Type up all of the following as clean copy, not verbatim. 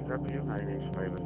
W, 9H-HAM.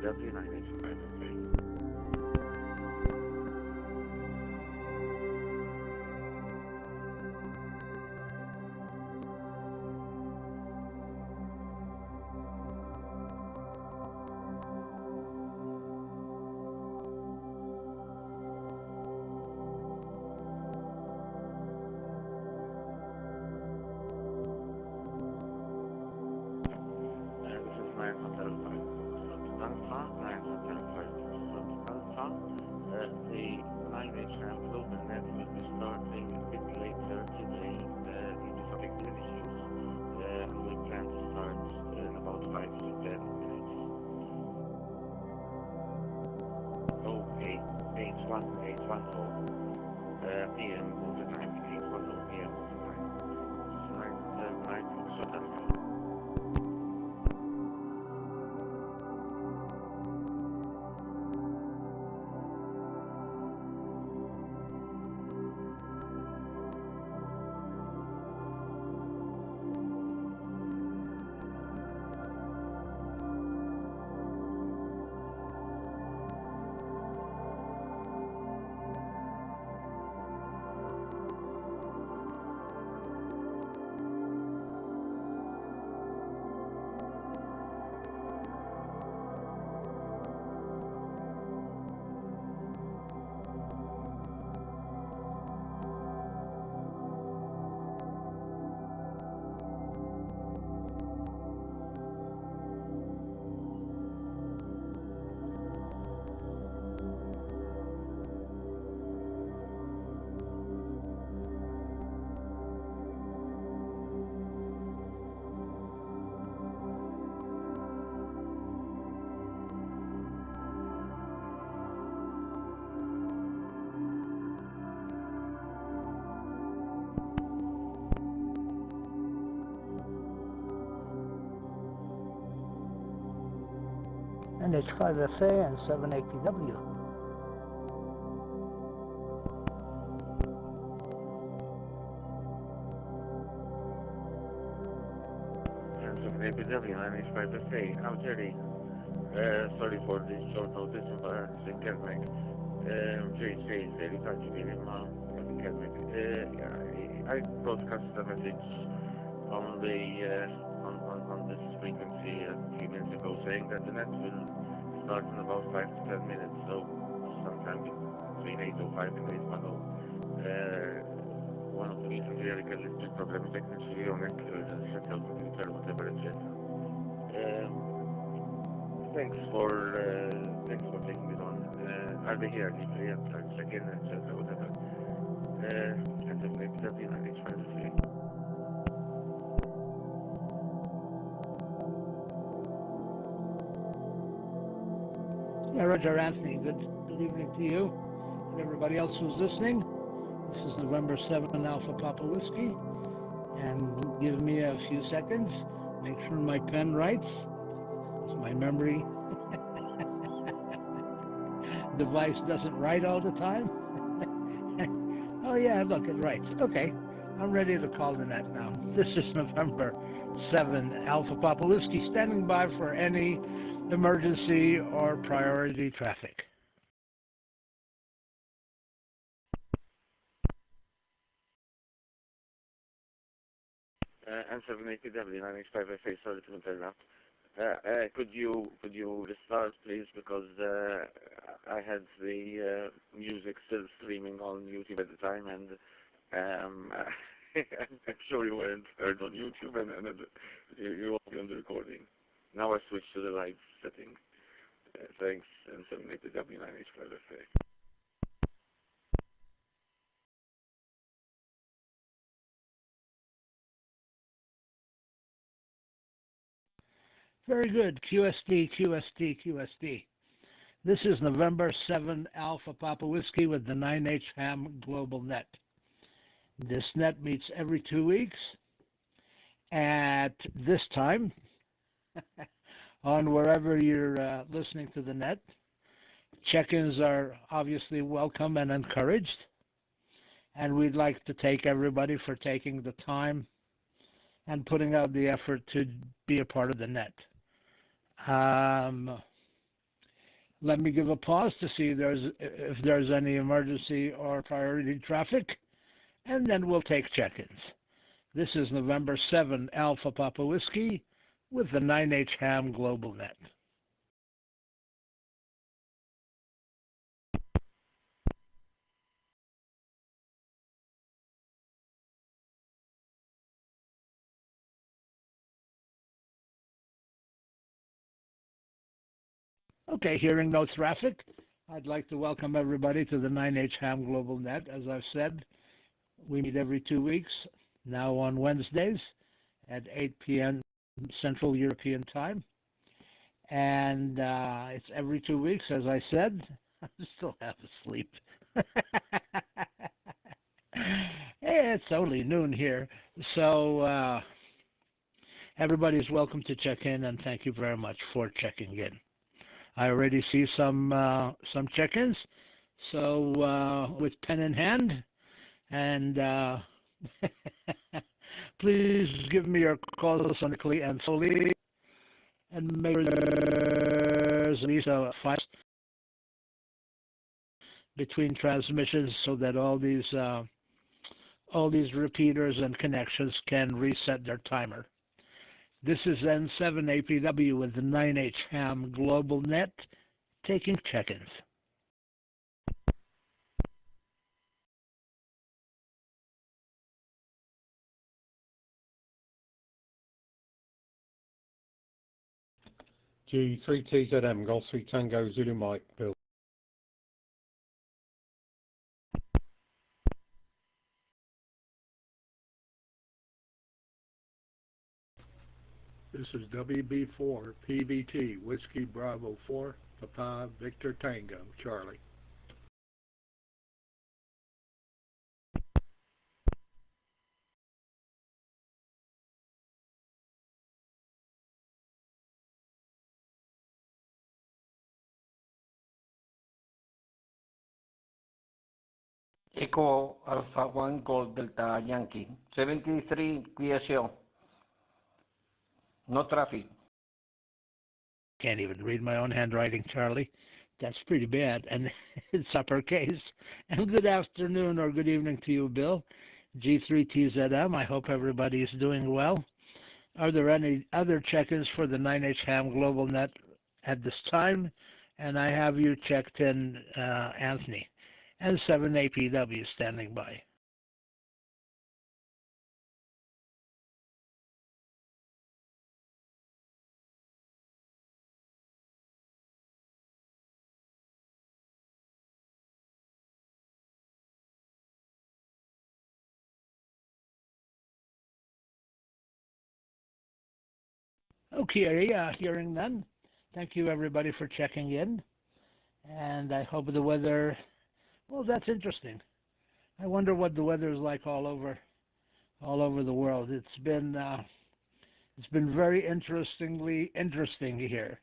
W, 9H-HAM. This is 9 Hotel 5 Alpha, 9 Hotel 5 Alpha. The 9H-HAM GlobalNet will be starting a bit later today due to some technical issues. We plan to start in about 5 to 10 minutes. Oh, 810 PM overtime, 810 PM overtime. 9 Hotel Alpha. 9H-5FA and 7APW. And 7APW, 9H-5FA. Now, Jerry, sorry for this short notice, but Kermek. Jerry can't you hear him? I broadcast a message on this frequency a few minutes ago saying that the net will start in about 5 to 10 minutes, so sometime between 8:05 and 8:10. One of the reasons here is electric problem technically on it, settled computer, whatever it is. Thanks for taking it on. Are they here? Yeah, check in and check whatever. And then maybe that'll be an try to see. Yeah, Roger Anthony, good evening to you and everybody else who's listening. This is November 7 Alpha Papa Whiskey, and give me a few seconds, make sure my pen writes. My memory device doesn't write all the time. Oh yeah, look, it writes. Okay, I'm ready to call the net now. This is November 7 Alpha Papa Whiskey, standing by for any emergency or priority traffic. And 7APW, 9H-5FA, sorry to interrupt. Could you restart, please, because I had the music still streaming on YouTube at the time, and I'm sure you weren't heard on YouTube, and you won't be on the recording. Now I switch to the live setting. Thanks, and 7APW, 9H-5FA. Very good. QSD, QSD, QSD. This is November 7 Alpha Papa Whiskey with the 9H-HAM GlobalNet. This net meets every 2 weeks at this time on wherever you're listening to the net. Check-ins are obviously welcome and encouraged, and we'd like to thank everybody for taking the time and putting out the effort to be a part of the net. Let me give a pause to see if there's any emergency or priority traffic, and then we'll take check-ins. This is November 7 Alpha Papa Whiskey with the 9H-HAM GlobalNet. Okay, hearing no traffic, I'd like to welcome everybody to the 9H-HAM GlobalNet. As I've said, we meet every 2 weeks, now on Wednesdays at 8 p.m. Central European Time. And it's every 2 weeks, as I said. I'm still half asleep. It's only noon here. So everybody's welcome to check in, and thank you very much for checking in. I already see some check-ins, so with pen in hand, and please give me your calls sonically and slowly, and make sure there's at least a 5 between transmissions so that all these repeaters and connections can reset their timer. This is N7APW with the 9H-HAM GlobalNet taking check-ins. G3TZM, Golf 3 Tango, Zulu Mike, Bill. This is WB4 PBT Whiskey Bravo 4 Papa Victor Tango Charlie. Echo Alpha 1 Gold Delta Yankee. 73 QSO. No traffic. Can't even read my own handwriting, Charlie. That's pretty bad, and it's uppercase. And good afternoon or good evening to you, Bill. G3TZM, I hope everybody is doing well. Are there any other check-ins for the 9H-HAM GlobalNet at this time? And I have you checked in, Anthony, and 7APW standing by. Okay, hearing none. Thank you, everybody, for checking in. And I hope the weather, well, that's interesting. I wonder what the weather is like all over the world. It's been very interesting here.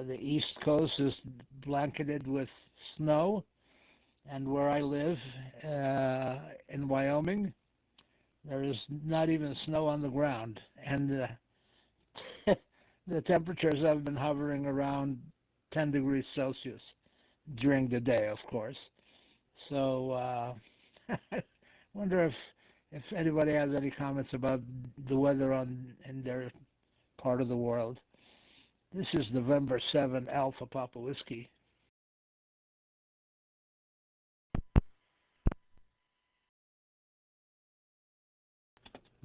The East Coast is blanketed with snow, and where I live, in Wyoming, there is not even snow on the ground, and the temperatures have been hovering around 10 degrees Celsius during the day, of course. So I wonder if anybody has any comments about the weather in their part of the world. This is November 7 Alpha Papa Whiskey.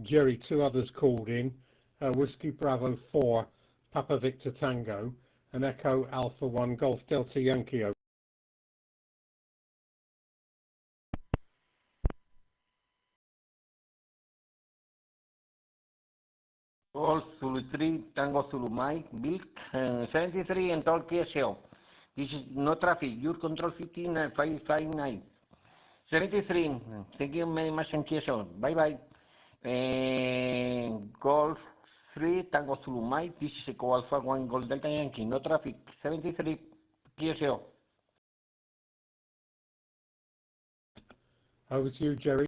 Jerry, two others called in. Whiskey Bravo 4, Papa Victor Tango, and Echo Alpha 1 Golf Delta Yankee. Golf Zulu 3 Tango Zulu Mike. Bill 73 and all QSO. This is no traffic. Your control 15559. 73. Thank you very much in QSO. Bye bye. Golf 3 Tango Zulu Mike. This is Echo Alpha 1 Gold Delta Yankee. No traffic. 73 QSO. Over to you, Jerry.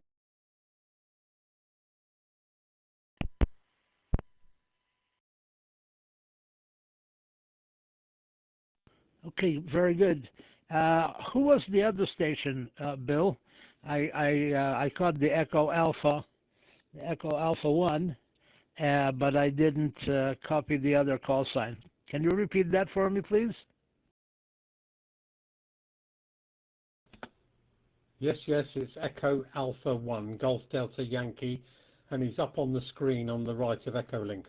Okay, very good. Who was the other station, Bill? I caught the Echo Alpha 1, but I didn't copy the other call sign. Can you repeat that for me, please? Yes, it's Echo Alpha 1 Golf Delta Yankee, and he's up on the screen on the right of Echo Link.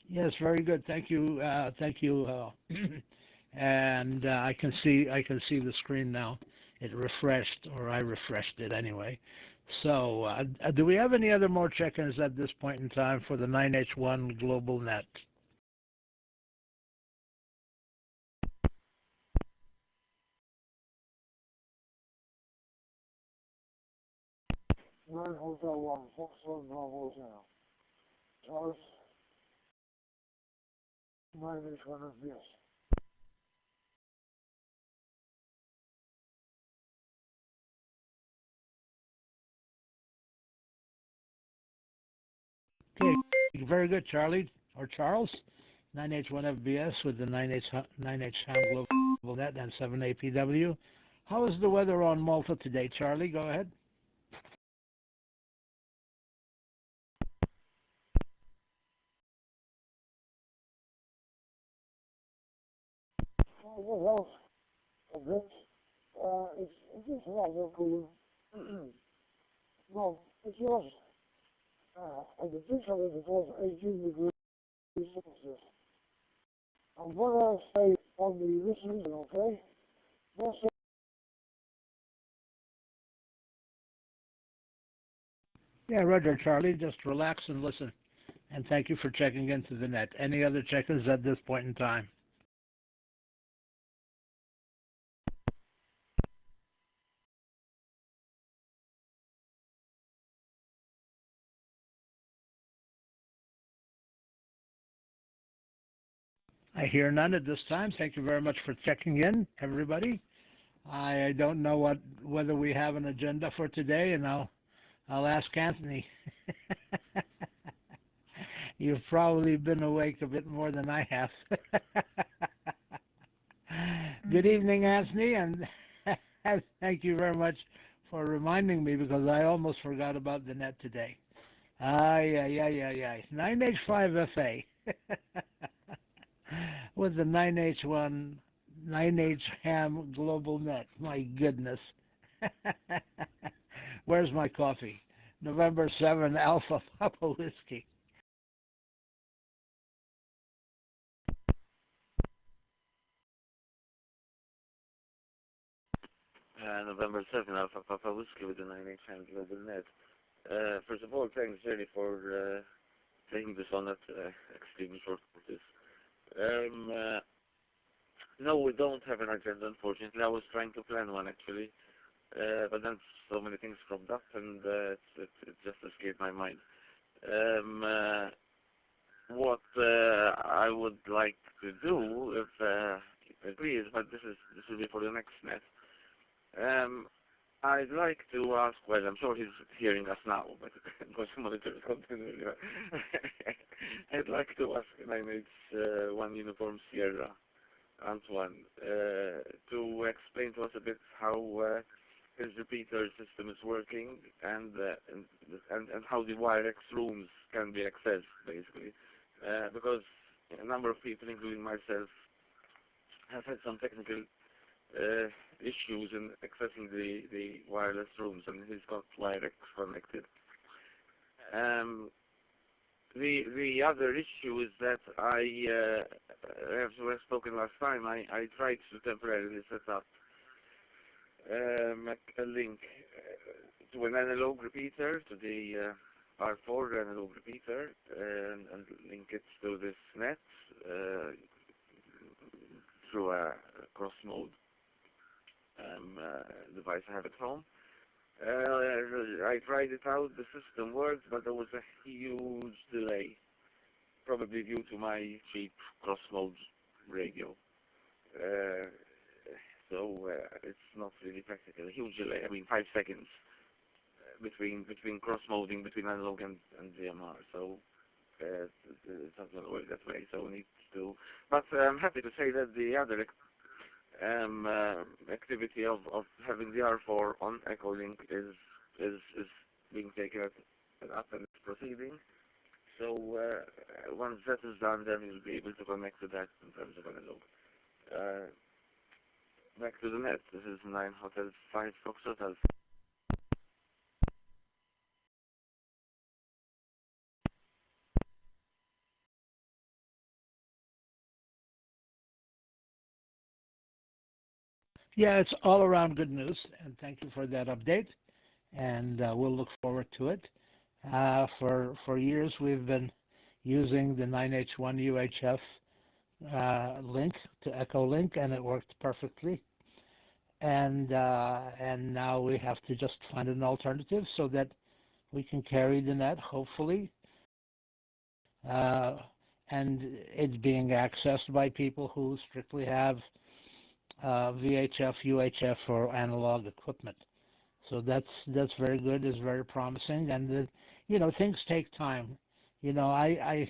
Yes, very good. Thank you. And I can see the screen now. It refreshed, or I refreshed it anyway. So, do we have any other more check-ins at this point in time for the 9H1 GlobalNet? Hotel 1, Foxtrot Bravo Hotel. Charles, 9H1 FBS. Okay, very good, Charlie, or Charles. 9H1 FBS with the 9H-HAM GlobalNet and 7APW. How is the weather on Malta today, Charlie? Go ahead. Well, it's just rather cool. Well, it was, at the picture of it was 18 degrees Celsius. I'm gonna stay on the listening, okay? That's it. Yeah, Roger, Charlie. Just relax and listen. And thank you for checking into the net. Any other check-ins at this point in time? I hear none at this time. Thank you very much for checking in, everybody. I don't know whether we have an agenda for today, and I'll ask Anthony. You've probably been awake a bit more than I have. Good evening, Anthony, and thank you very much for reminding me, because I almost forgot about the net today. 9H-5FA with the 9H-HAM GlobalNet. My goodness. Where's my coffee? November 7 Alpha Papa Whiskey. November 7 Alpha Papa Whiskey with the 9H-HAM GlobalNet. First of all, thanks really for taking this on at extremely short notice. No, we don't have an agenda, unfortunately. I was trying to plan one, actually, but then so many things cropped up, and it just escaped my mind. What I would like to do, if you agree, is, but this will be for the next net. I'd like to ask, well, I'm sure he's hearing us now, but because monitor is continuing. I'd like to ask 9H1 Uniform Sierra Antoine to explain to us a bit how his repeater system is working, and how the WireX rooms can be accessed, basically, because a number of people, including myself, have had some technical issues in accessing the wireless rooms, and he's got WireX connected. The other issue is that as we spoken last time, I tried to temporarily set up a link to an analog repeater, to the R4 analog repeater, and link it to this net through a cross-mode device I have at home. I tried it out, the system worked, but there was a huge delay, probably due to my cheap cross-mode radio. So it's not really practical. A huge delay, I mean 5 seconds between cross-moding between analog and DMR. So it's not going to work that way. So we need to. But I'm happy to say that the other activity of having the R4 on Echolink is being taken up and it's proceeding. So once that is done, then we'll be able to connect to that in terms of analog. Back to the net. This is 9 Hotel 5 Foxtrot Alpha. Yeah, it's all around good news, and thank you for that update, and we'll look forward to it. For years, we've been using the 9H1 UHF link to Echolink, and it worked perfectly. And now we have to just find an alternative so that we can carry the net, hopefully, and it's being accessed by people who strictly have VHF, UHF, or analog equipment. So that's very good. It's very promising, and things take time. I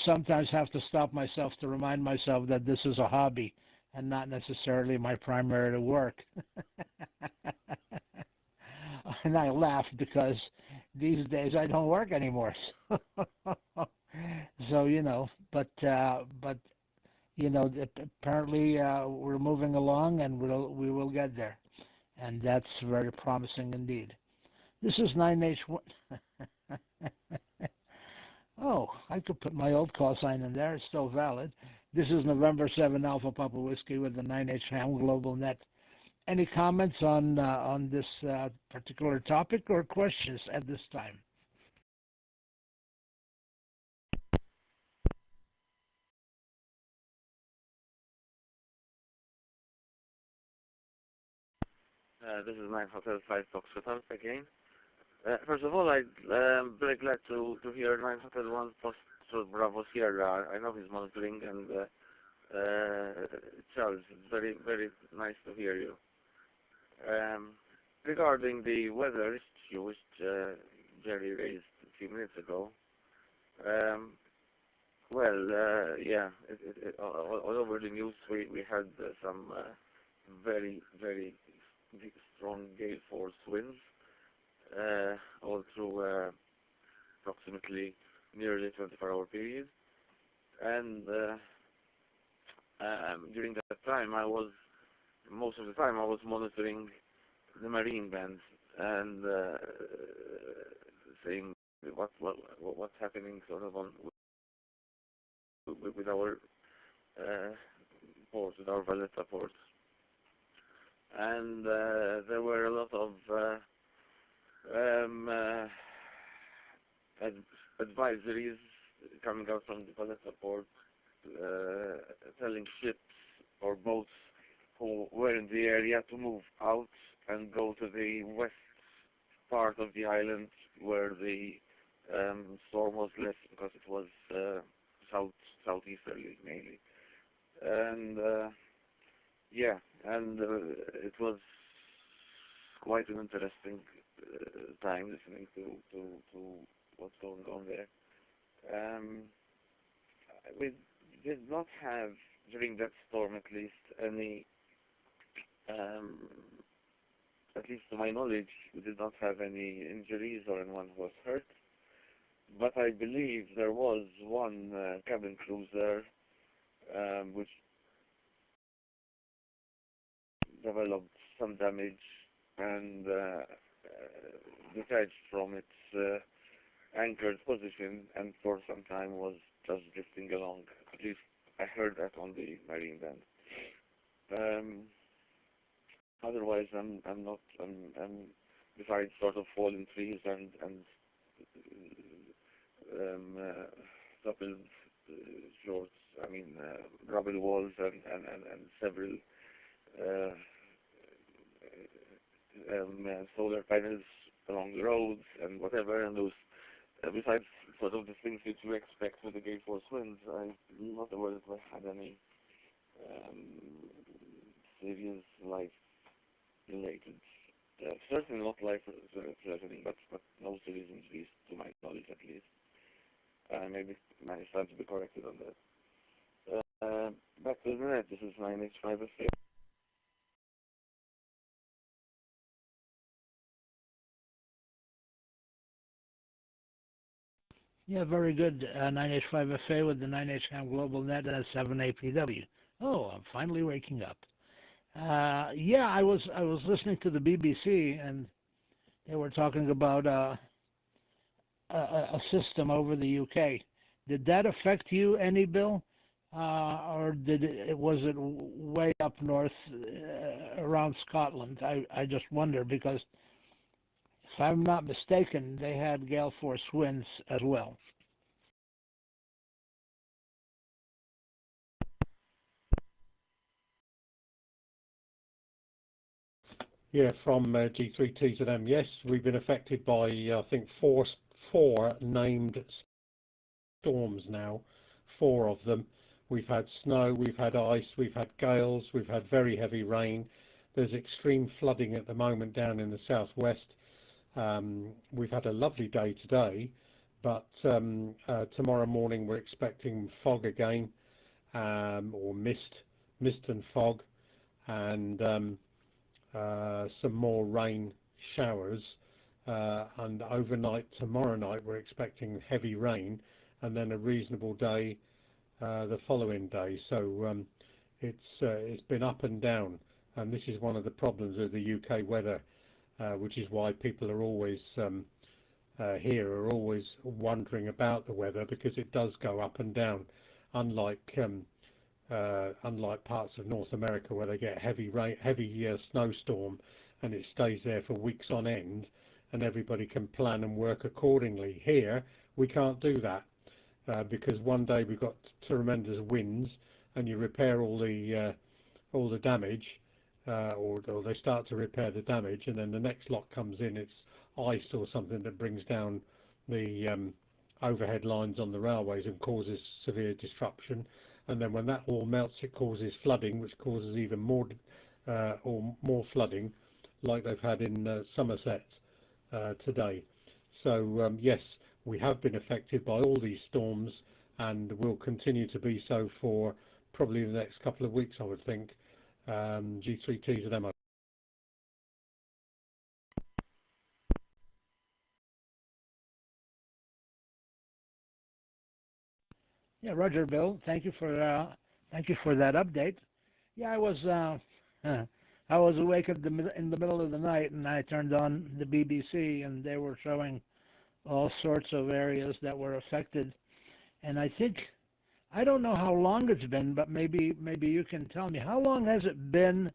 sometimes have to stop myself to remind myself that this is a hobby and not necessarily my primary work. And I laugh because these days I don't work anymore. So but apparently we're moving along, and we will get there, and that's very promising indeed. This is 9H1. Oh, I could put my old call sign in there. It's still valid. This is November 7 Alpha Papa Whiskey with the 9H-HAM GlobalNet. Any comments on this particular topic or questions at this time? This is 9 Hotel 5 Foxtrot Alpha again. First of all, I'm very glad to hear 9 Hotel 1 Foxtrot Bravo Sierra. I know he's monitoring, and Charles, it's very, very nice to hear you. Regarding the weather issue which Jerry raised a few minutes ago, yeah, all over the news we had some very, very strong gale force winds all through approximately nearly 24-hour period, and during that time most of the time I was monitoring the marine band and seeing what's happening sort of on with our ports, with our Valletta ports, and there were a lot of advisories coming out from the Valletta port, telling ships or boats who were in the area to move out and go to the west part of the island where the storm was less, because it was southeasterly mainly, and yeah, and it was quite an interesting time listening to what's going on there. We did not have, during that storm at least, any, at least to my knowledge, we did not have any injuries or anyone who was hurt. But I believe there was one cabin cruiser which developed some damage and detached from its anchored position, and for some time was just drifting along. At least I heard that on the marine band. Otherwise, I'm besides sort of fallen trees and toppled shorts, I mean rubble walls and several solar panels along the roads and whatever, and those besides sort of the things that you expect with the gale force winds, I'm not aware that I had any serious life-related, certainly not life-threatening, but no serious injuries to my knowledge at least. Maybe my son to be corrected on that. Back to the net. This is 9H-HAM. Yeah, very good. 9H-5FA with the 9H-HAM GlobalNet and 7APW. Oh, I'm finally waking up. Yeah, I was listening to the BBC, and they were talking about a system over the UK. Did that affect you any, Bill? Or was it way up north around Scotland? I just wonder, because if I'm not mistaken, they had gale force winds as well. Yeah, from G3T to them. Yes, we've been affected by I think four named storms now. 4 of them. We've had snow, we've had ice, we've had gales, we've had very heavy rain. There's extreme flooding at the moment down in the southwest. We've had a lovely day today, but tomorrow morning we're expecting fog again, or mist and fog, and some more rain showers, and overnight tomorrow night we're expecting heavy rain, and then a reasonable day the following day. So it's been up and down, and this is one of the problems of the UK weather, which is why people are always here are always wondering about the weather, because it does go up and down, unlike parts of North America where they get heavy snowstorm and it stays there for weeks on end and everybody can plan and work accordingly. Here we can't do that, because one day we've got tremendous winds and you repair all the damage, or they start to repair the damage, and then the next lot comes in, it's ice or something that brings down the overhead lines on the railways and causes severe disruption. And then when that all melts, it causes flooding, which causes even more flooding, like they've had in Somerset today. So yes, we have been affected by all these storms, and will continue to be so for probably the next couple of weeks, I would think. G3Ts and MO. Yeah, Roger, Bill. Thank you for that update. Yeah, I was awake in the middle of the night, and I turned on the BBC, and they were showing all sorts of areas that were affected. And I don't know how long it's been, but maybe you can tell me. How long has it been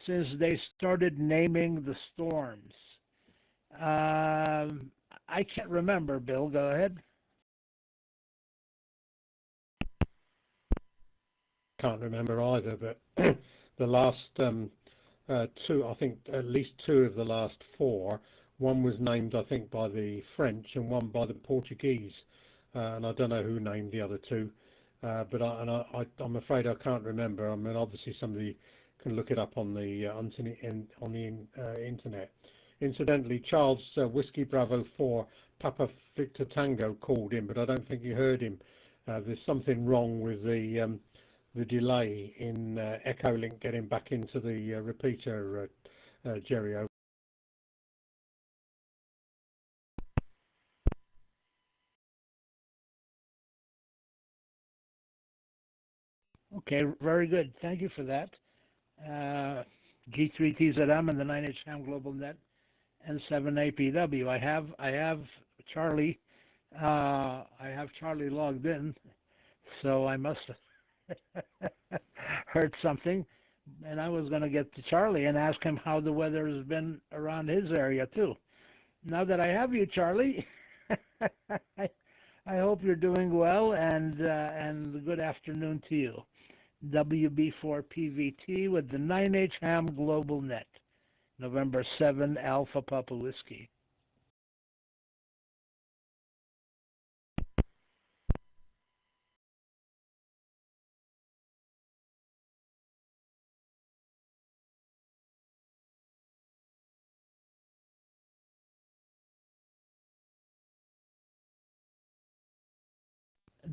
since they started naming the storms? I can't remember, Bill. Go ahead. Can't remember either, but the last two, I think at least two of the last four, one was named, I think, by the French and one by the Portuguese, and I don't know who named the other two, but I'm afraid I can't remember. I mean, obviously somebody can look it up on the internet. Incidentally, Charles Whiskey Bravo 4 Papa Victor Tango called in, but I don't think you heard him. There's something wrong with the delay in Echolink getting back into the repeater, Jerry. Okay, very good. Thank you for that. G3TZM and the 9H-HAM GlobalNet and 7APW. I have Charlie. I have Charlie logged in, so I must have heard something. And I was going to get to Charlie and ask him how the weather has been around his area too. Now that I have you, Charlie, I hope you're doing well, and good afternoon to you. WB4PVT with the 9H-HAM GlobalNet, November 7 Alpha Papa Whiskey.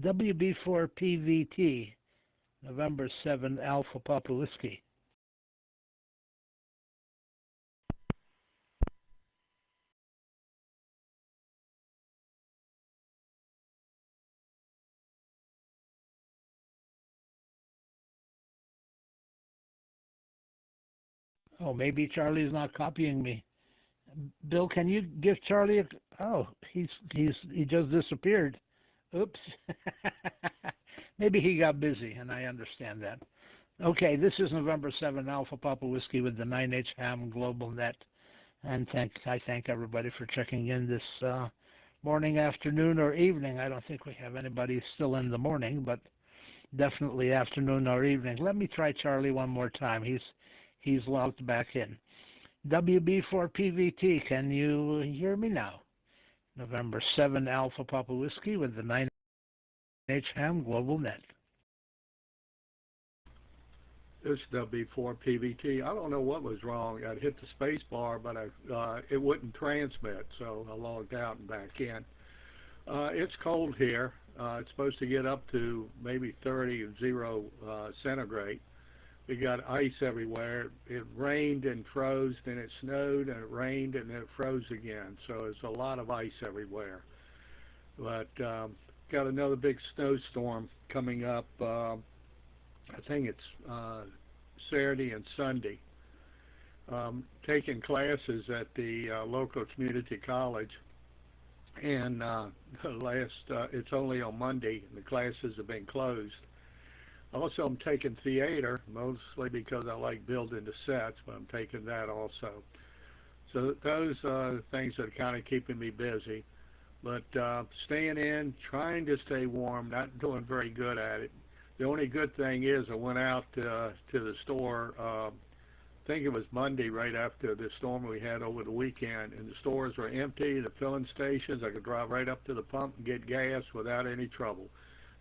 WB4PVT, November 7 Alpha Papa Whiskey. Oh, maybe Charlie's not copying me. Bill, can you give Charlie a... Oh, he just disappeared. Oops. Maybe he got busy, and I understand that. Okay, this is November 7 Alpha Papa Whiskey with the 9H-HAM GlobalNet. And I thank everybody for checking in this morning, afternoon, or evening. I don't think we have anybody still in the morning, but definitely afternoon or evening. Let me try Charlie one more time. He's logged back in. WB4PVT, can you hear me now? November 7 Alpha Papa Whiskey with the 9H-HAM GlobalNet. This is WB4PVT. I don't know what was wrong. I'd hit the space bar, but it wouldn't transmit, so I logged out and back in. It's cold here. It's supposed to get up to maybe 30 centigrade. We got ice everywhere. It rained and froze, then it snowed, and it rained, and then it froze again. So there's a lot of ice everywhere. But got another big snowstorm coming up. I think it's Saturday and Sunday. Taking classes at the local community college, and it's only on Monday, and the classes have been closed. Also, I'm taking theater, mostly because I like building the sets, but I'm taking that also. So those are things that are kind of keeping me busy. But staying in, trying to stay warm, not doing very good at it. The only good thing is I went out to the store think it was Monday right after the storm we had over the weekend, and the stores were empty, the filling stations, I could drive right up to the pump and get gas without any trouble.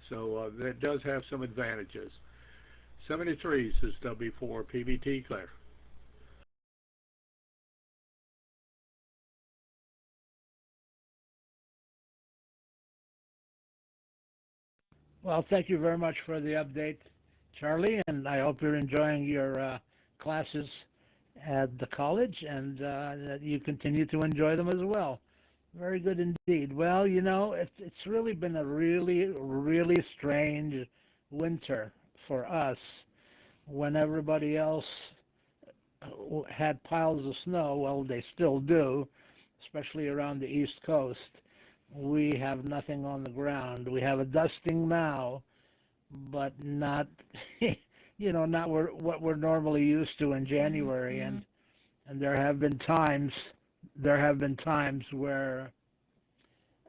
So that does have some advantages. 73 is W4 PBT clear. Well, thank you very much for the update, Charlie, and I hope you're enjoying your classes at the college and that you continue to enjoy them as well. Very good indeed. Well, you know, it's really been a really strange winter for us when everybody else had piles of snow. Well, they still do, especially around the East Coast. We have nothing on the ground. We have a dusting now, but not, not what we're normally used to in January. And there have been times where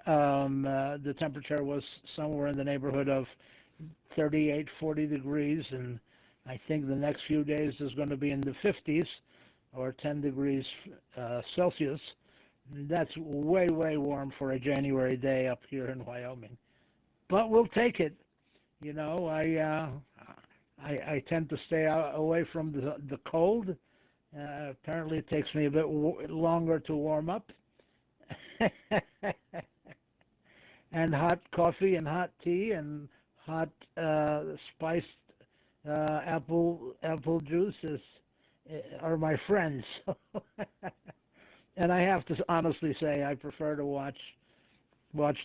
the temperature was somewhere in the neighborhood of 38, 40 degrees, and I think the next few days is going to be in the 50s or 10 degrees Celsius. That's way warm for a January day up here in Wyoming, but we'll take it. You know, I tend to stay away from the cold. Apparently, it takes me a bit longer to warm up. And hot coffee and hot tea and hot spiced apple juice are my friends. And I have to honestly say I prefer to watch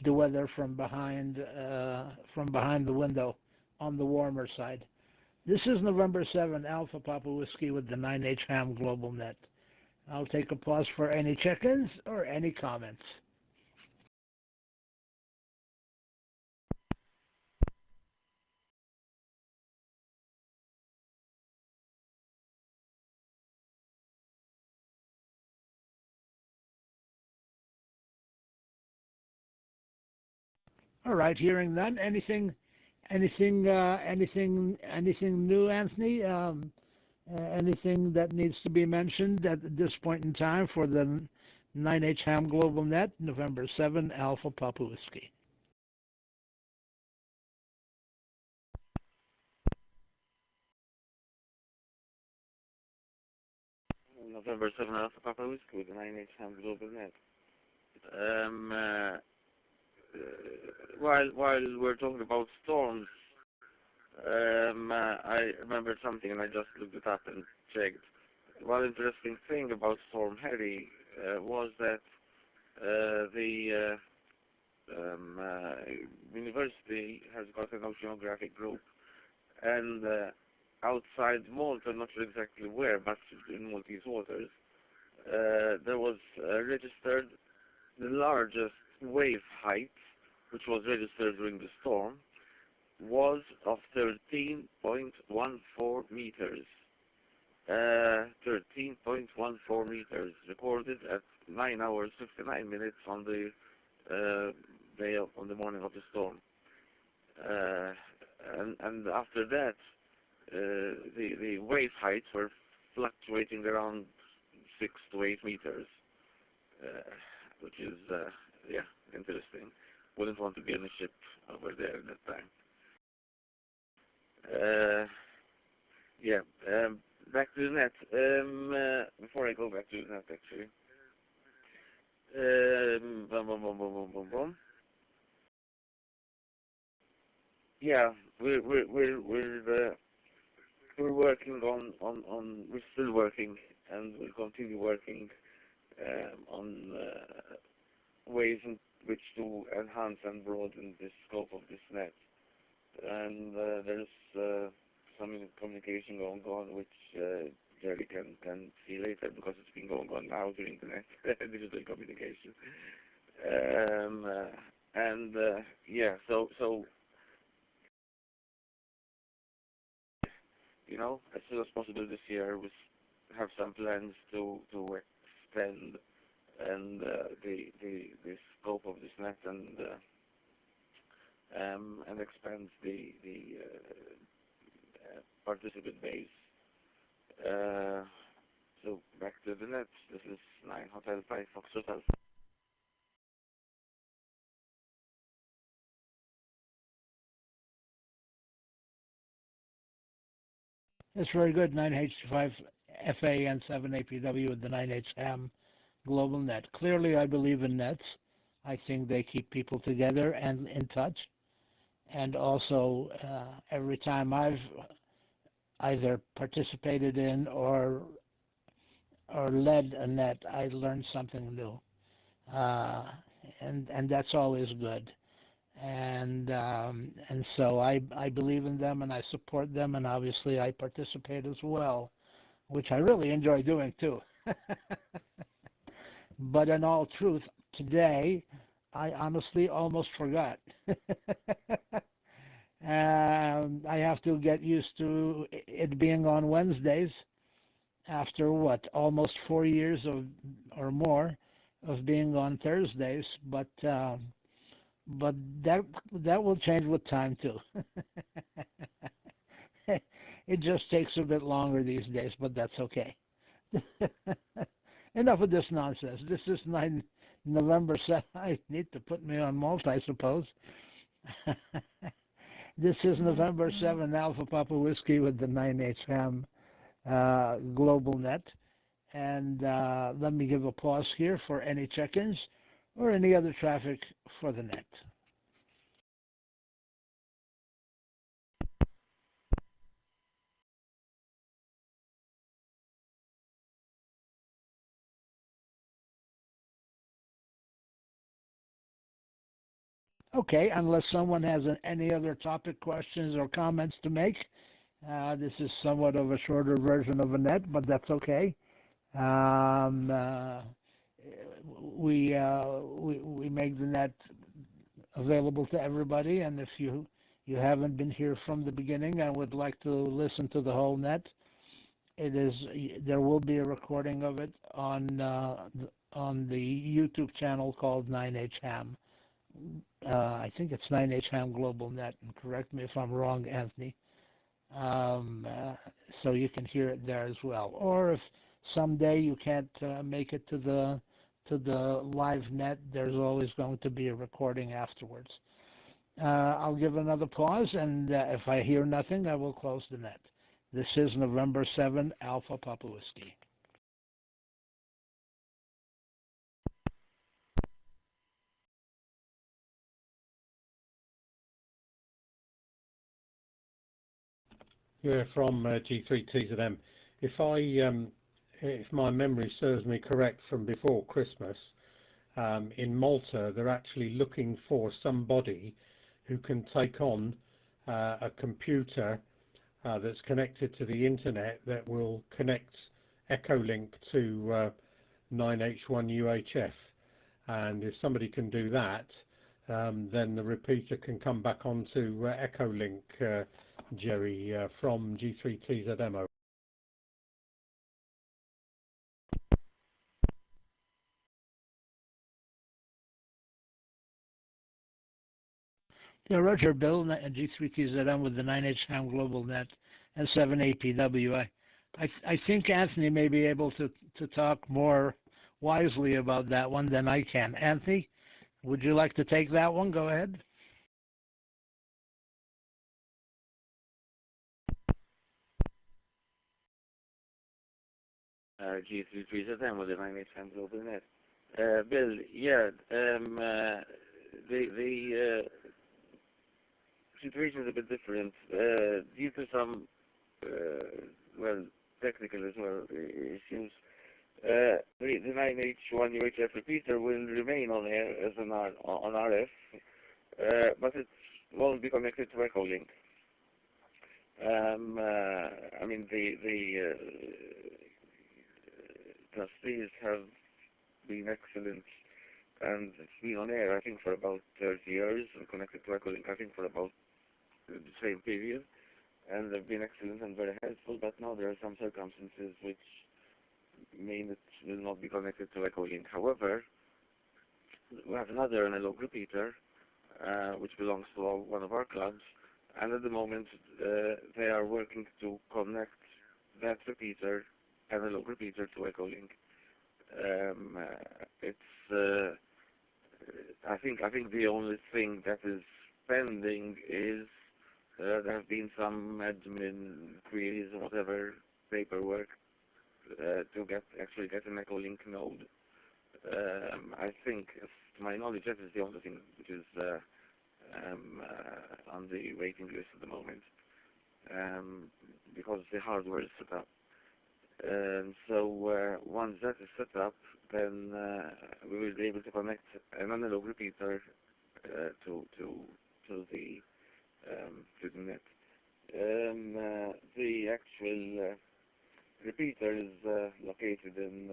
the weather from behind the window on the warmer side. This is November 7, Alpha Papa Whiskey with the 9H-HAM GlobalNet. I'll take a pause for any check-ins or any comments. All right, hearing none. Anything new, Anthony? Anything that needs to be mentioned at this point in time for the 9H-HAM GlobalNet, November 7, Alpha Papa Whiskey? November 7 Alpha Papa Whiskey with the 9H-HAM GlobalNet. While we're talking about storms, I remembered something and I just looked it up and checked. One interesting thing about Storm Harry was that the university has got an oceanographic group, and outside Malta, not sure exactly where, but in Maltese waters, there was registered the largest wave height, which was registered during the storm, was of 13.14 meters. 13.14 meters, recorded at 9 hours 59 minutes on the on the morning of the storm. And after that, the wave heights were fluctuating around 6 to 8 meters, which is interesting. Wouldn't want to be on a ship over there at that time. Back to the net. Before I go back to the net, actually. Yeah, we're working on we're still working, and we'll continue working on ways in which to enhance and broaden the scope of this net. And there's some communication going on, which Jerry can see later, because it's been going on now during the net, digital communication. So you know, as soon as possible this year, we have some plans to extend and the scope of this net and expand the participant base. So back to the net. This is 9 Hotel 5 Fox Hotel. It's very good. 9H-5 FA and 7APW with the 9H-HAM GlobalNet. Clearly, I believe in nets. I think they keep people together and in touch. And also, every time I've either participated in or led a net, I learned something new, and that's always good. And so I believe in them and I support them, and obviously I participate as well, which I really enjoy doing too. But in all truth, today I honestly almost forgot. I have to get used to it being on Wednesdays after what, almost 4 years of or more of being on Thursdays, but that will change with time too. It just takes a bit longer these days, but that's okay. Enough of this nonsense. This is November 7th. I need to put me on malt, I suppose. This is November 7th, Alpha Papa Whiskey with the 9H-HAM GlobalNet. And let me give a pause here for any check-ins or any other traffic for the net. Okay, unless someone has any other topic, questions, or comments to make, this is somewhat of a shorter version of a net, but that's okay. We make the net available to everybody, and if you haven't been here from the beginning and would like to listen to the whole net, there will be a recording of it on the YouTube channel called 9H-HAM. I think it's 9H-HAM GlobalNet, and correct me if I'm wrong, Anthony. So you can hear it there as well. Or if someday you can't make it to the live net, there's always going to be a recording afterwards. I'll give another pause, and if I hear nothing, I will close the net. This is November 7, Alpha Papa Whiskey. Yeah, from G3TZM. If my memory serves me correct from before Christmas, in Malta they're actually looking for somebody who can take on a computer that's connected to the internet that will connect Echolink to 9H1 UHF. And if somebody can do that, then the repeater can come back onto Echolink, Jerry, from G3TZM. Yeah, Roger, Bill, G3TZM with the 9H-HAM GlobalNet and 7APW. I think Anthony may be able to talk more wisely about that one than I can. Anthony, would you like to take that one? Go ahead. G337 with the 9H-HAM GlobalNet. Bill, yeah, the situation is a bit different due to some, well, technical as well issues. The 9H1 UHF repeater will remain on air as on RF, but it won't be connected to Echolink. I mean, the trustees have been excellent, and it's been on air, I think, for about 30 years, and connected to Echolink, I think, for about the same period, and they've been excellent and very helpful, but now there are some circumstances which mean it will not be connected to Echolink. However, we have another analog repeater, which belongs to one of our clubs, and at the moment they are working to connect that repeater analog repeater to Echolink. I think the only thing that is pending is there have been some admin queries or whatever paperwork to actually get an Echolink node. I think, to my knowledge, that is the only thing which is on the waiting list at the moment, because the hardware is set up. So once that is set up, then we will be able to connect an analog repeater to the net. The actual repeater is located in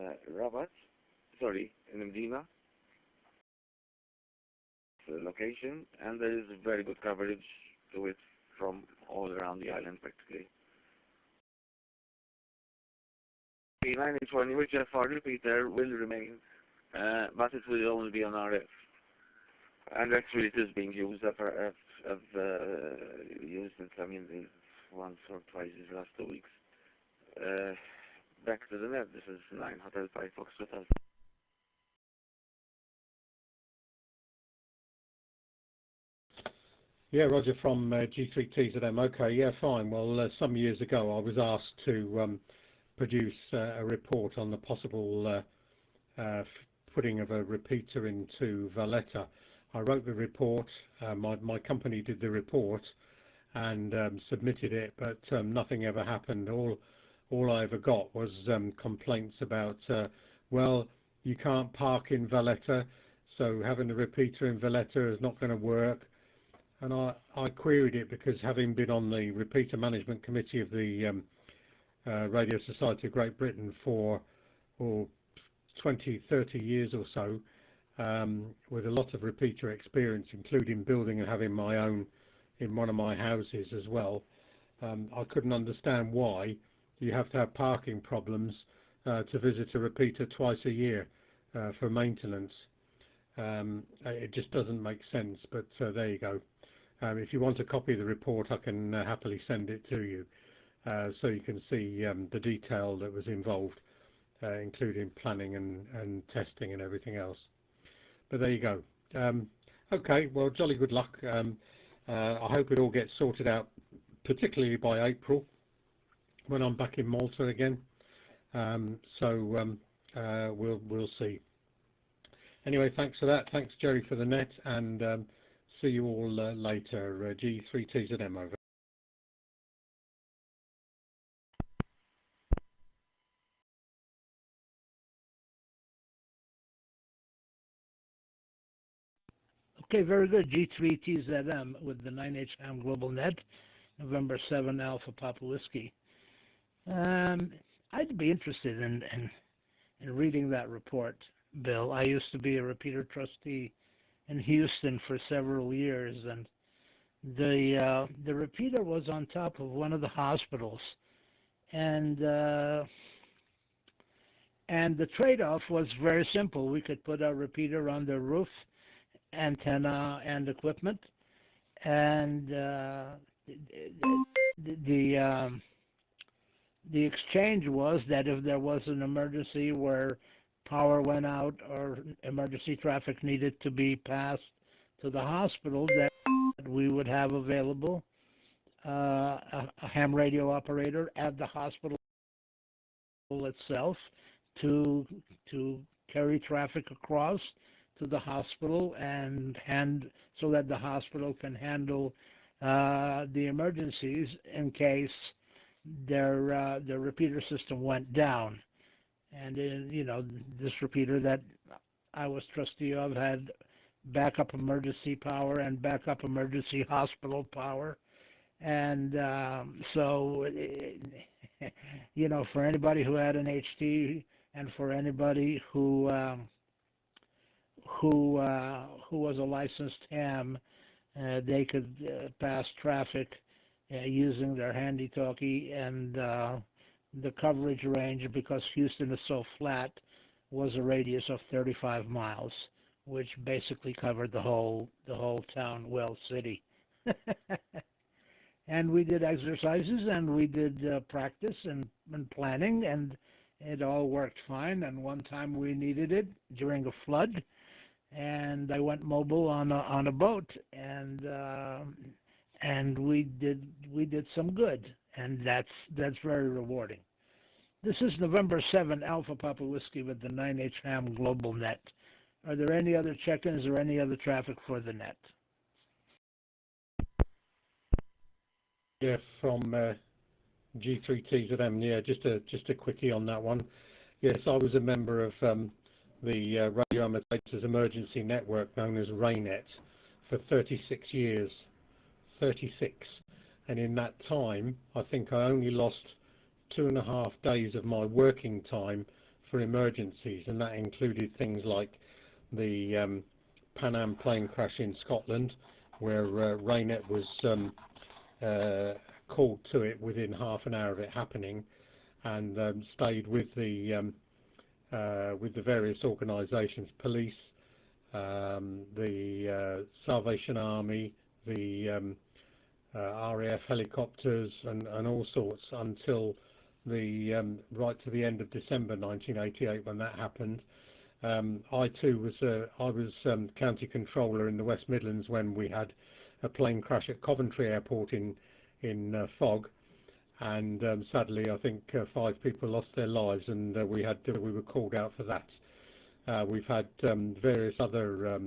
in Medina location, and there is very good coverage to it from all around the island practically. The 9H-1 UHF repeater will remain, but it will only be on RF. And actually it is being used. I've used it, once or twice these last 2 weeks. Back to the net, this is 9 Hotel Pi Fox Hotel. Yeah, Roger from G3TZM. Okay, yeah, fine. Well, some years ago I was asked to produce a report on the possible putting of a repeater into Valletta. I wrote the report, my company did the report and submitted it, but nothing ever happened. All I ever got was complaints about, well, you can't park in Valletta, so having a repeater in Valletta is not going to work. And I queried it because, having been on the repeater management committee of the Radio Society of Great Britain for 20, 30 years or so, with a lot of repeater experience, including building and having my own in one of my houses as well, I couldn't understand why you have to have parking problems to visit a repeater twice a year for maintenance. It just doesn't make sense, but there you go. If you want a copy of the report, I can happily send it to you, so you can see the detail that was involved, including planning and testing and everything else. But there you go. Okay, well, jolly good luck. I hope it all gets sorted out, particularly by April, when I'm back in Malta again. We'll see. Anyway, thanks for that. Thanks, Jerry, for the net, and see you all later. G3TZM over. Okay, very good. G3TZM with the 9H-HAM GlobalNet, November 7 Alpha Papa Whiskey. I'd be interested in reading that report, Bill. I used to be a repeater trustee in Houston for several years, and the repeater was on top of one of the hospitals, and the trade-off was very simple. We could put a repeater on the roof, antenna, and equipment, and the exchange was that if there was an emergency where power went out or emergency traffic needed to be passed to the hospital, that we would have available a ham radio operator at the hospital itself to carry traffic across to the hospital and so that the hospital can handle the emergencies in case their repeater system went down. And this repeater that I was trustee of had backup emergency power and backup emergency hospital power, and so for anybody who had an HT and for anybody who was a licensed ham, they could pass traffic using their handy-talkie, and the coverage range, because Houston is so flat, was a radius of 35 miles, which basically covered the whole town, Wells City. And we did exercises, and we did practice and planning, and It all worked fine, and one time we needed it during a flood, and I went mobile on a boat, and we did some good, and that's very rewarding. This is November 7 Alpha Papa Whiskey with the 9H-HAM Global Net. Are there any other check-ins or any other traffic for the net? Yeah, from G3T-ZM. Yeah, just a quickie on that one. Yes, I was a member of the Radio Amateurs Emergency Network, known as RAYNET, for 36 years. 36. And in that time, I think I only lost 2.5 days of my working time for emergencies, and that included things like the Pan Am plane crash in Scotland, where RAYNET was called to it within half an hour of it happening, and stayed with the various organisations, police, the Salvation Army, the RAF helicopters, and all sorts, until the right to the end of December 1988 when that happened. I too was county controller in the West Midlands when we had a plane crash at Coventry Airport in fog, and sadly I think 5 people lost their lives, and we were called out for that. We've had various other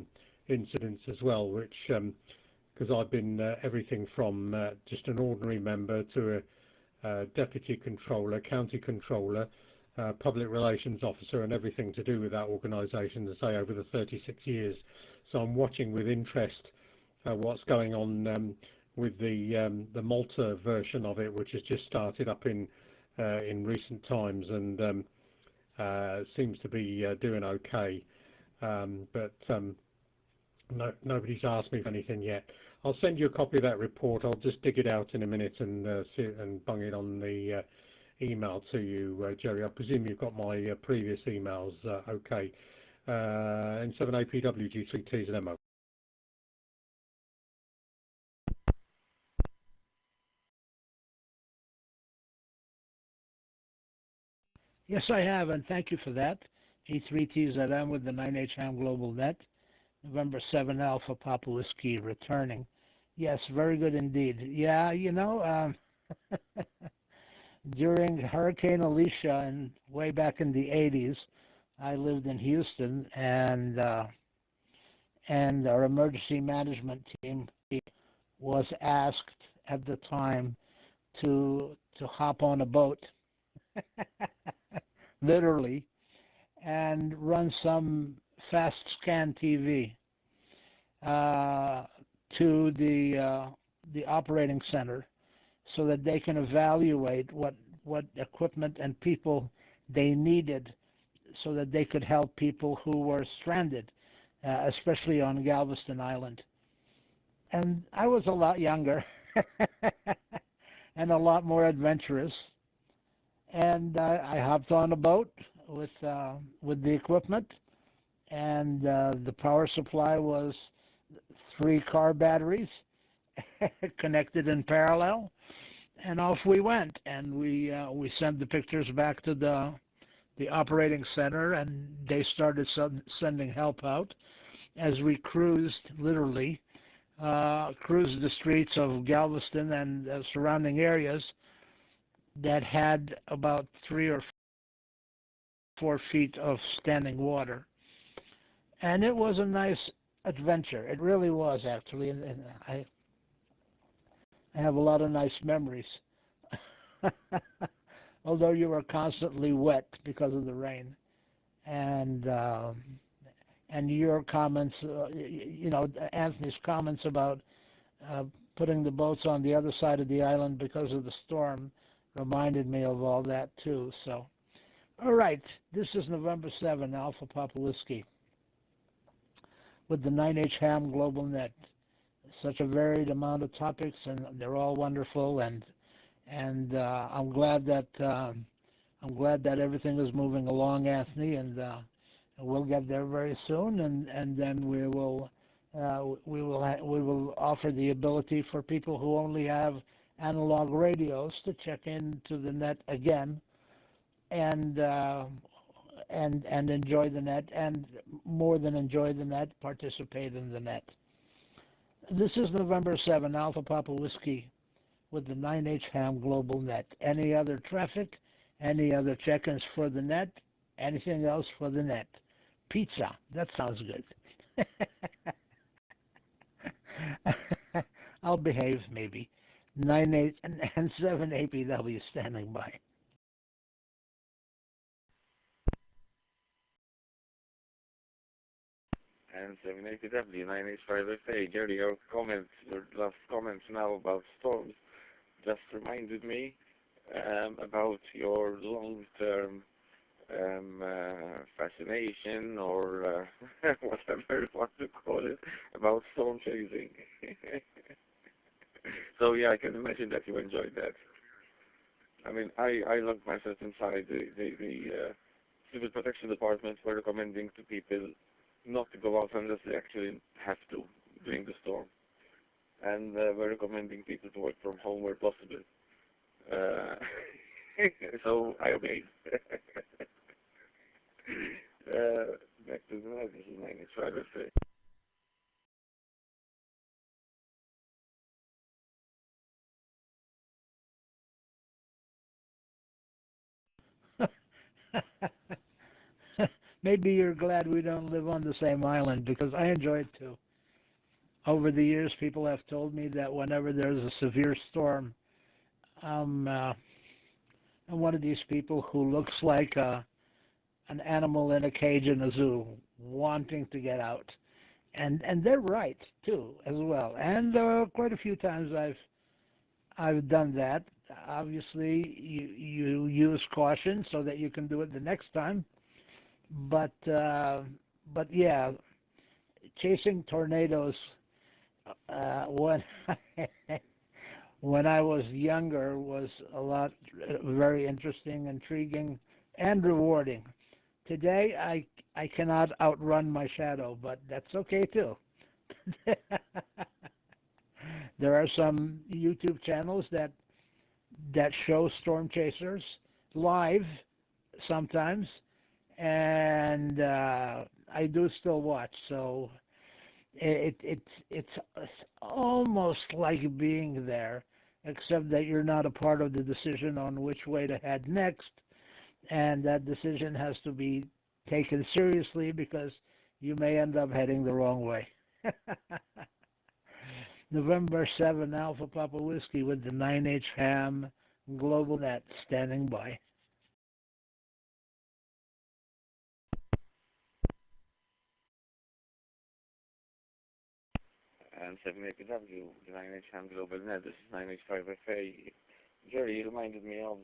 incidents as well, which because I've been everything from just an ordinary member to a deputy controller, county controller, public relations officer, and everything to do with that organisation, to say, over the 36 years. So I'm watching with interest what's going on with the Malta version of it, which has just started up in recent times, and seems to be doing okay. But nobody's asked me for anything yet. I'll send you a copy of that report. I'll just dig it out in a minute and see it and bung it on the email to you, Jerry. I presume you've got my previous emails. Okay. N7APWG3Ts and MO. Yes, I have, and thank you for that. G3TZM with the 9H-HAM Global Net. November 7 Alpha Papa Whiskey returning. Yes, very good indeed. Yeah, during Hurricane Alicia and way back in the 80s, I lived in Houston, and our emergency management team was asked at the time to hop on a boat, literally, and run some fast scan TV to the operating center, so that they can evaluate what equipment and people they needed, so that they could help people who were stranded, especially on Galveston Island. And I was a lot younger and a lot more adventurous, and I hopped on a boat with the equipment, and the power supply was 3 car batteries connected in parallel, and off we went. And we sent the pictures back to the operating center, and they started sending help out as we cruised, literally cruised the streets of Galveston and surrounding areas that had about 3 or 4 feet of standing water. And it was a nice adventure. It really was, actually, and I have a lot of nice memories. Although you were constantly wet because of the rain, and your comments, Anthony's comments about putting the boats on the other side of the island because of the storm reminded me of all that too. So, all right, this is November 7, Alpha Papa Whiskey, with the 9H-HAM Global Net. Such a varied amount of topics, and they're all wonderful. And I'm glad that everything is moving along, Anthony. And we'll get there very soon. And then we will offer the ability for people who only have analog radios to check into the net again and enjoy the net, and more than enjoy the net, participate in the net. This is November 7, Alpha Papa Whiskey with the 9H-HAM Global Net. Any other traffic, any other check-ins for the net, anything else for the net? Pizza, that sounds good. I'll behave, maybe. 9-8 and 7 APW standing by. And 7 APW, 9H-5FA. Jerry, your last comments now about storms just reminded me about your long-term fascination, or whatever you want to call it, about storm chasing. So yeah, I can imagine that you enjoyed that. I mean, I locked myself inside. The Civil Protection Department were recommending to people not to go out unless they actually have to during the storm, and we're recommending people to work from home where possible. So I obeyed. Back to the night. This is 9H-5FA. Maybe you're glad we don't live on the same island, because I enjoy it too. Over the years, people have told me that whenever there's a severe storm, I'm one of these people who looks like an animal in a cage in a zoo, wanting to get out. And they're right too, as well. And quite a few times I've done that. Obviously, you use caution so that you can do it the next time. But yeah, chasing tornadoes when when I was younger was a lot very interesting, intriguing, and rewarding. Today I cannot outrun my shadow, but that's okay too. There are some YouTube channels that show storm chasers live sometimes, and I do still watch. So it's almost like being there, except that you're not a part of the decision on which way to head next, and that decision has to be taken seriously because you may end up heading the wrong way. November 7, Alpha Papa Whiskey with the 9H-HAM GlobalNet standing by. And 7 APW, the 9H-HAM GlobalNet. This is 9H-5FA. Jerry, you reminded me of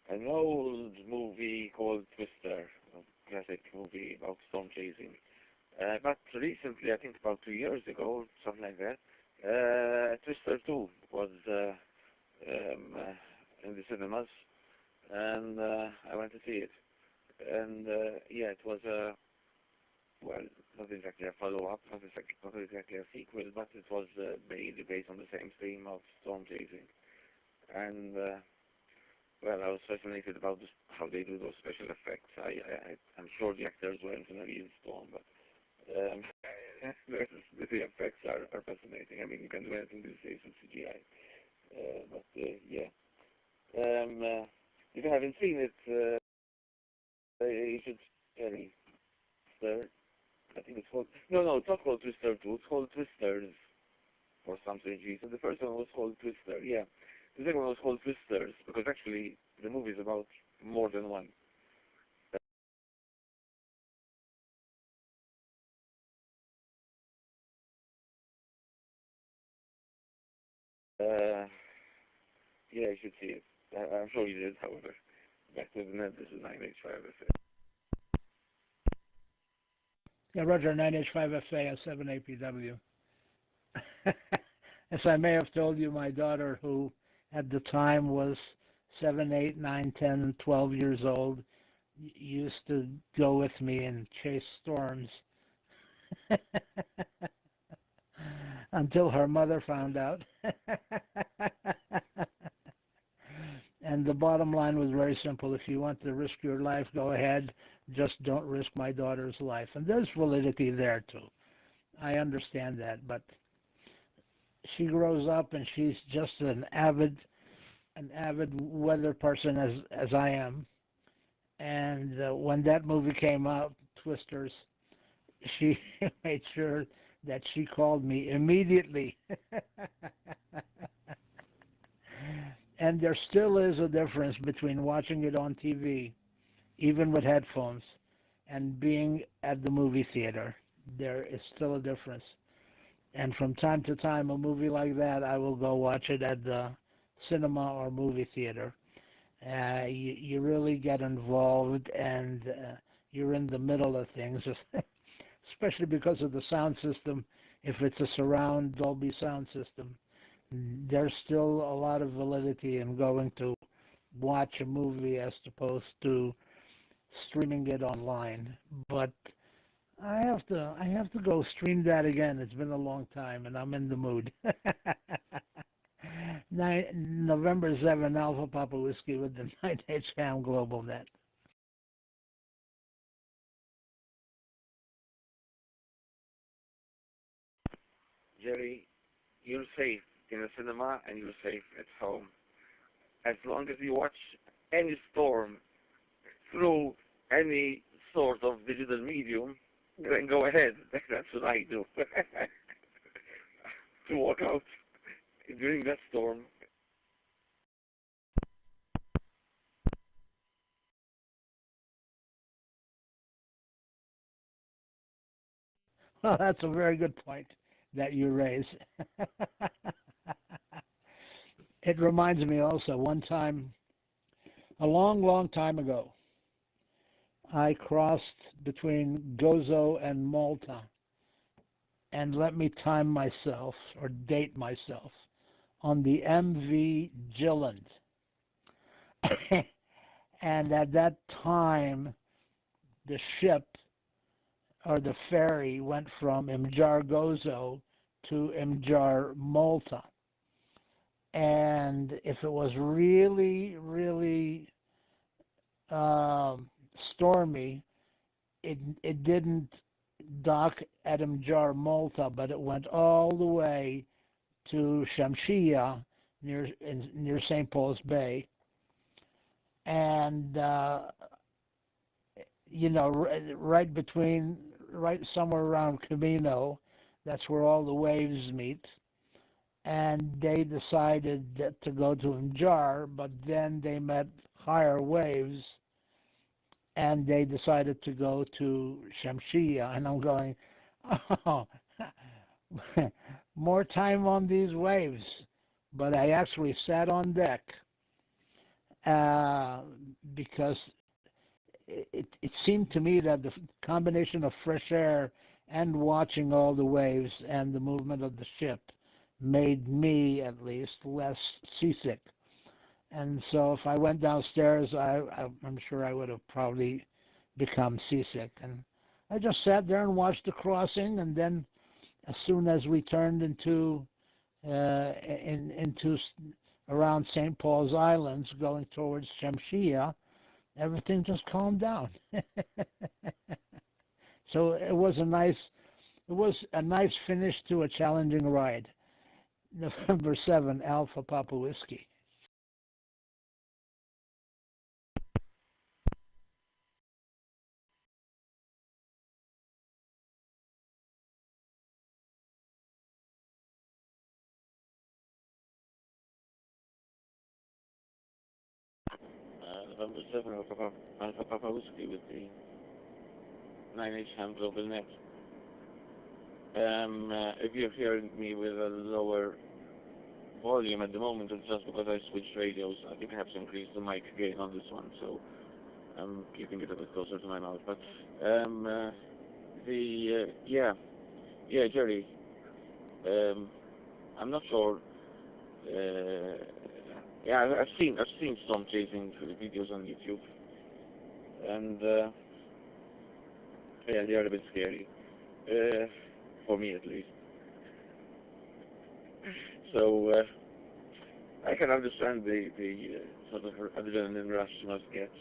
an old movie called Twister, a classic movie about storm chasing. But recently, I think about 2 years ago, something like that, Twister 2 was in the cinemas, and I went to see it. And yeah, it was well, not exactly a follow-up, not exactly a sequel, but it was based on the same theme of storm chasing. And well, I was fascinated about how they do those special effects. I'm sure the actors weren't in a real storm, but the effects are fascinating. I mean, you can do anything these days with CGI. But yeah. If you haven't seen it, you should see Twister. I think it's called... No, it's not called Twister 2. It's called Twisters for some strange reason. The first one was called Twister, yeah. The second one was called Twisters, because actually the movie is about more than one. Yeah, you should see it. I'm sure you did, however. Back to the net, this is 9H-5FA. Yeah, Roger, 9H-5FA and 7 APW. As I may have told you, my daughter, who at the time was 7, 8, 9, 10, 12 years old, used to go with me and chase storms until her mother found out. And the bottom line was very simple. If you want to risk your life, go ahead. Just don't risk my daughter's life. And there's validity there too. I understand that, but she grows up and she's just an avid weather person as I am. And when that movie came out, Twisters, she made sure that she called me immediately. And there still is a difference between watching it on TV, even with headphones, and being at the movie theater. There is still a difference. And from time to time, a movie like that, I will go watch it at the cinema or movie theater. You really get involved, and you're in the middle of things, especially because of the sound system. If it's a surround Dolby sound system, there's still a lot of validity in going to watch a movie as opposed to streaming it online. But I have to go stream that again. It's been a long time, and I'm in the mood. November 7, Alpha Papa Whiskey with the 9H-HAM GlobalNet. Jerry, you're safe in the cinema and you're safe at home. As long as you watch any storm through any sort of digital medium, then go ahead. That's what I do. To walk out during that storm. Well, that's a very good point that you raise. It reminds me also, one time, a long, long time ago, I crossed between Gozo and Malta, and let me time myself, or date myself, on the MV Gilland. And at that time, the ship, or the ferry, went from Imjar Gozo to Imjar Malta. And if it was really, really stormy, it didn't dock at Imjar Malta, but it went all the way to Shamshia near St. Paul's Bay. And right somewhere around Camino, that's where all the waves meet. And they decided to go to Imjar, but then they met higher waves, and they decided to go to Shamshia. And I'm going, oh, more time on these waves. But I actually sat on deck because it seemed to me that the combination of fresh air and watching all the waves and the movement of the ship made me, at least, less seasick. And so if I went downstairs, I'm sure I would have probably become seasick. And I just sat there and watched the crossing, and then as soon as we turned into around St. Paul's Islands going towards Shamshia, everything just calmed down. So it was a nice finish to a challenging ride. November 7, Alpha Papa Whiskey. November 7, Alpha Papa Whiskey with the 9H-HAM GlobalNet. If you're hearing me with a lower volume at the moment, it's just because I switched radios. I think I have to increase the mic gain on this one, so I'm keeping it a bit closer to my mouth. But Jerry, I'm not sure. I've seen storm chasing videos on YouTube, and they are a bit scary, for me at least. So I can understand the sort of adrenaline rush you must get,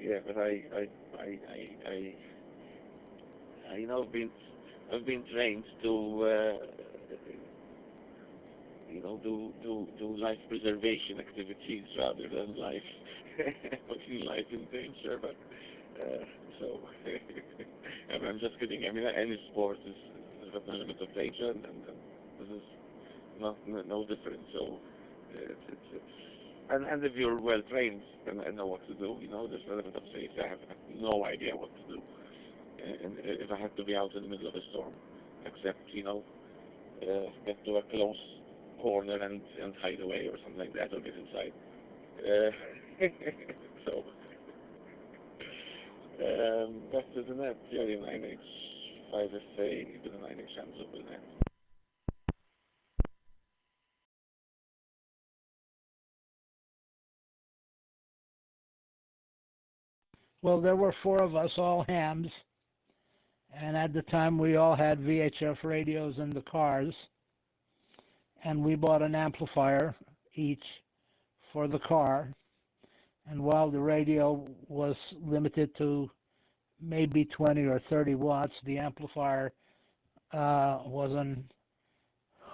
yeah, but I've been trained to do life preservation activities rather than putting life in danger. But so I'm just kidding. I mean, any sport is there's an element of danger, and this is no different. So it's and if you're well trained and know what to do, there's an element of safety. I have no idea what to do, and if I had to be out in the middle of a storm, except get to a close corner and hide away or something like that, or get inside. So back to the net, Jerry 9H-5FA to the 9H-HAM GlobalNet. Well, there were four of us, all hams, and at the time we all had VHF radios in the cars, and we bought an amplifier each for the car. And while the radio was limited to maybe 20 or 30 watts, the amplifier was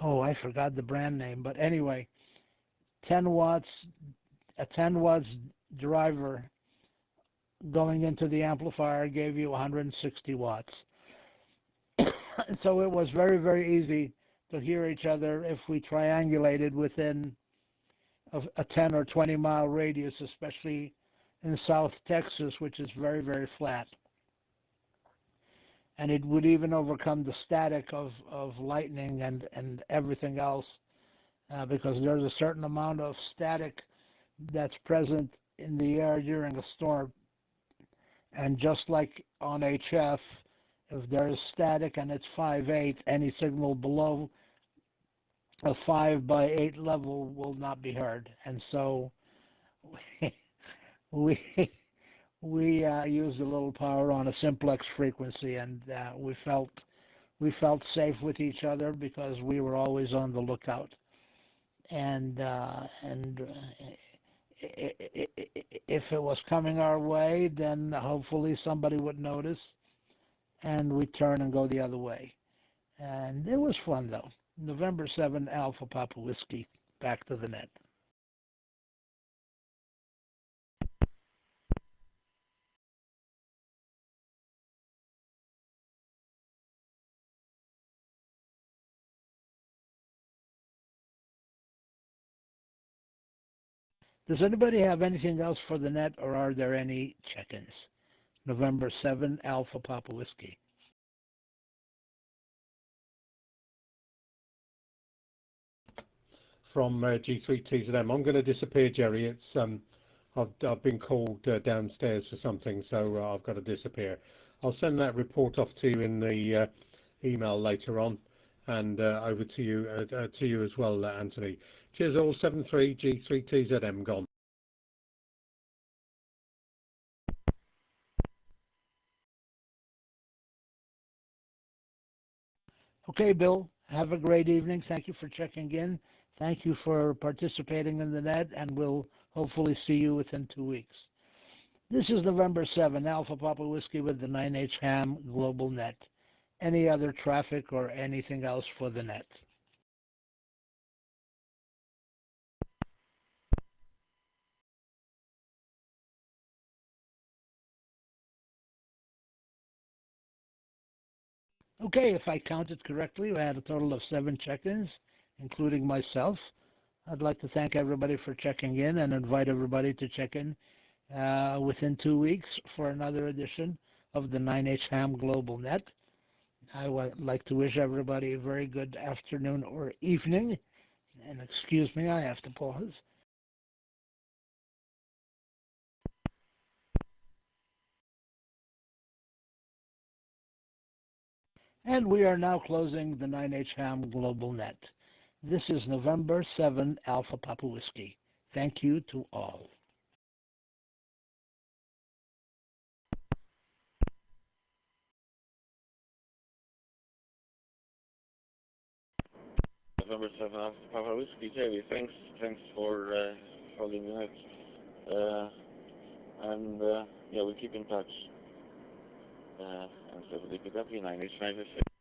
I forgot the brand name, but anyway, 10 watts, a 10 watts driver going into the amplifier gave you 160 watts. So it was very, very easy to hear each other if we triangulated within a 10 or 20 mile radius, especially in South Texas, which is very, very flat. And it would even overcome the static of lightning and everything else, because there's a certain amount of static that's present in the air during a storm. And just like on HF, if there's static and it's 5/8, any signal below a 5/8 level will not be heard. And so we used a little power on a simplex frequency, and we felt safe with each other because we were always on the lookout. And if it was coming our way, then hopefully somebody would notice, and we'd turn and go the other way. And it was fun, though. November 7, Alpha Papa Whiskey, back to the net. Does anybody have anything else for the net, or are there any check-ins? November 7, Alpha Papa Whiskey. From G3TZM. I'm going to disappear, Jerry. It's I've been called downstairs for something, so I've got to disappear. I'll send that report off to you in the email later on, and over to you as well, Anthony. Cheers all. 73 G3TZM gone. Okay, Bill, have a great evening. Thank you for checking in. Thank you for participating in the net, and we'll hopefully see you within 2 weeks. This is November 7, Alpha Papa Whiskey with the 9H-HAM GlobalNet. Any other traffic or anything else for the net? Okay, if I counted correctly, we had a total of 7 check-ins, including myself. I'd like to thank everybody for checking in and invite everybody to check in within 2 weeks for another edition of the 9H-HAM GlobalNet. I would like to wish everybody a very good afternoon or evening. And excuse me, I have to pause. And we are now closing the 9H-HAM GlobalNet. This is November 7 Alpha Papa Whiskey. Thank you to all. November 7 Alpha Papa Whiskey. Jerry, thanks for holding the net. And yeah, we'll keep in touch. And so we'll keep it up, 9H-HAM.